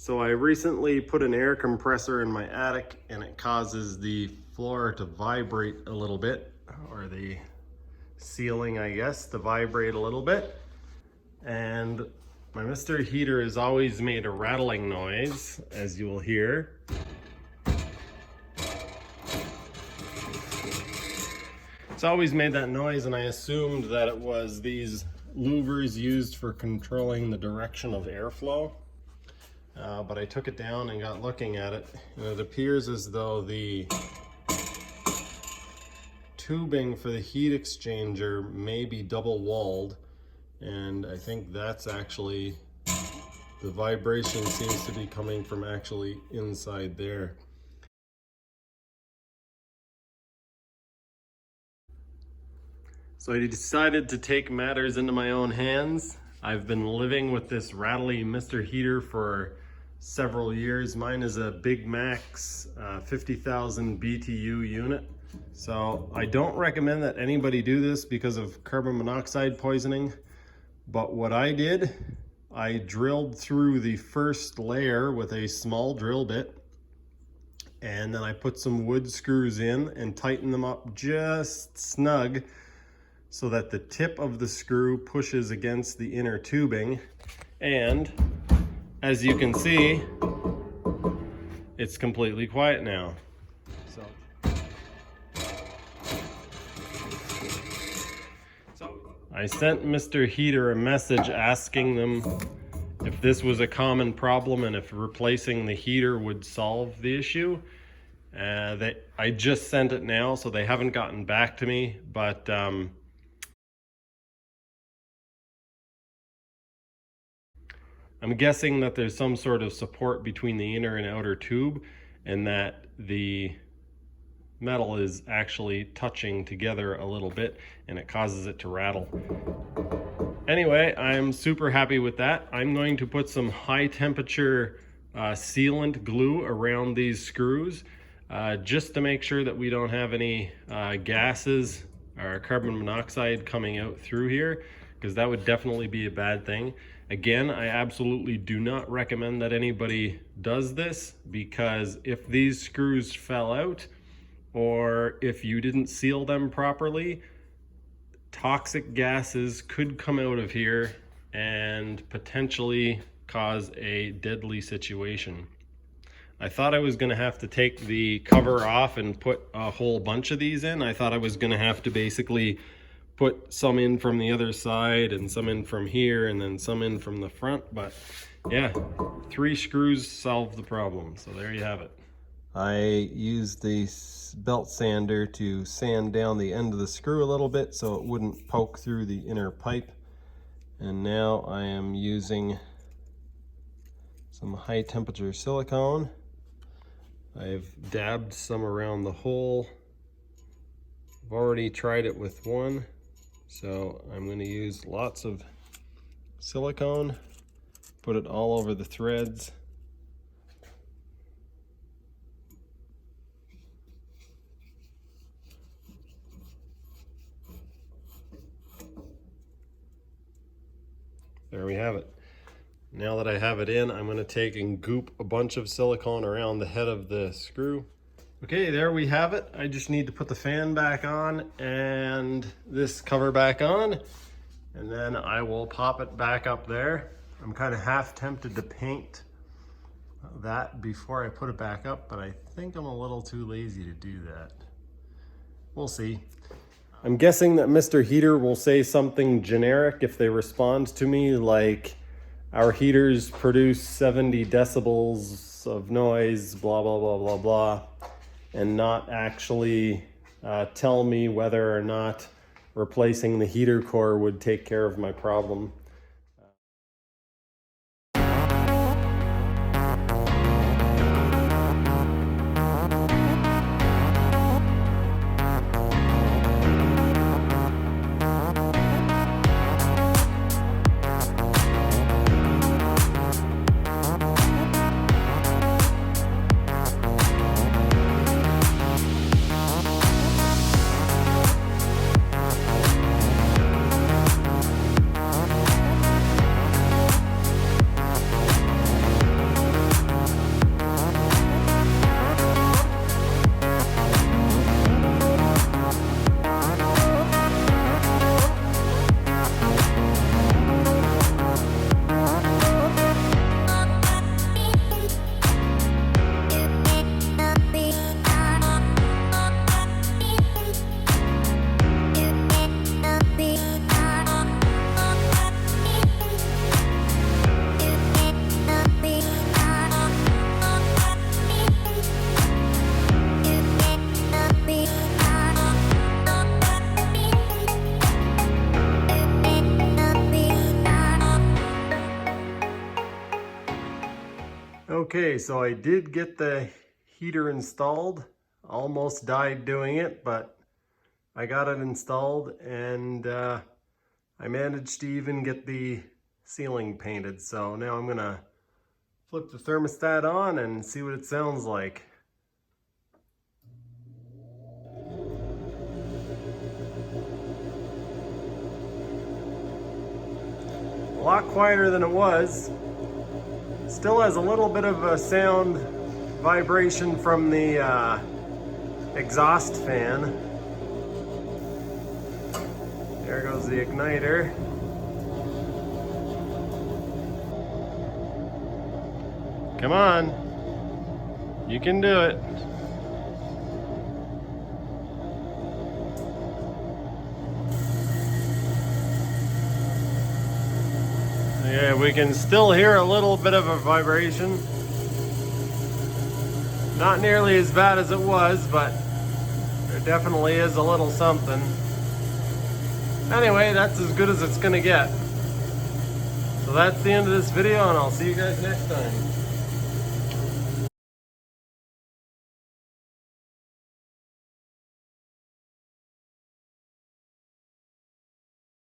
So I recently put an air compressor in my attic and it causes the floor to vibrate a little bit, or the ceiling, I guess, to vibrate a little bit. And my Mr. Heater has always made a rattling noise, as you will hear. It's always made that noise, and I assumed that it was these louvers used for controlling the direction of airflow. But I took it down and got looking at it, and it appears as though the tubing for the heat exchanger may be double walled, and I think that's actually, the vibration seems to be coming from actually inside there. So I decided to take matters into my own hands. I've been living with this rattly Mr. Heater for several years. Mine is a Big Max 50,000 BTU unit. So I don't recommend that anybody do this because of carbon monoxide poisoning. But what I did, I drilled through the first layer with a small drill bit, and then I put some wood screws in and tightened them up just snug so that the tip of the screw pushes against the inner tubing. And as you can see, it's completely quiet now. So I sent Mr. Heater a message asking them if this was a common problem and if replacing the heater would solve the issue. I just sent it now, so they haven't gotten back to me, but I'm guessing that there's some sort of support between the inner and outer tube, and that the metal is actually touching together a little bit and it causes it to rattle. Anyway, I'm super happy with that. I'm going to put some high temperature sealant glue around these screws just to make sure that we don't have any gases or carbon monoxide coming out through here, because that would definitely be a bad thing. Again, I absolutely do not recommend that anybody does this, because if these screws fell out or if you didn't seal them properly, toxic gases could come out of here and potentially cause a deadly situation. I thought I was going to have to take the cover off and put a whole bunch of these in. I thought I was going to have to basically put some in from the other side and some in from here and then some in from the front, but yeah, 3 screws solved the problem. So there you have it. I used the belt sander to sand down the end of the screw a little bit so it wouldn't poke through the inner pipe, and now I am using some high temperature silicone. I've dabbed some around the hole. I've already tried it with one, so I'm going to use lots of silicone, put it all over the threads. There we have it. Now that I have it in, I'm going to take and goop a bunch of silicone around the head of the screw. Okay, there we have it. I just need to put the fan back on and this cover back on, and then I will pop it back up there. I'm kind of half tempted to paint that before I put it back up, but I think I'm a little too lazy to do that. We'll see. I'm guessing that Mr. Heater will say something generic if they respond to me, like, our heaters produce 70 decibels of noise, blah, blah, blah, blah, blah, and not actually tell me whether or not replacing the heater core would take care of my problem. Okay, so I did get the heater installed. Almost died doing it, but I got it installed, and I managed to even get the ceiling painted. So now I'm gonna flip the thermostat on and see what it sounds like. A lot quieter than it was. Still has a little bit of a sound vibration from the exhaust fan. There goes the igniter. Come on, you can do it. Yeah, we can still hear a little bit of a vibration. Not nearly as bad as it was, but there definitely is a little something. Anyway, that's as good as it's gonna get. So that's the end of this video, and I'll see you guys next time.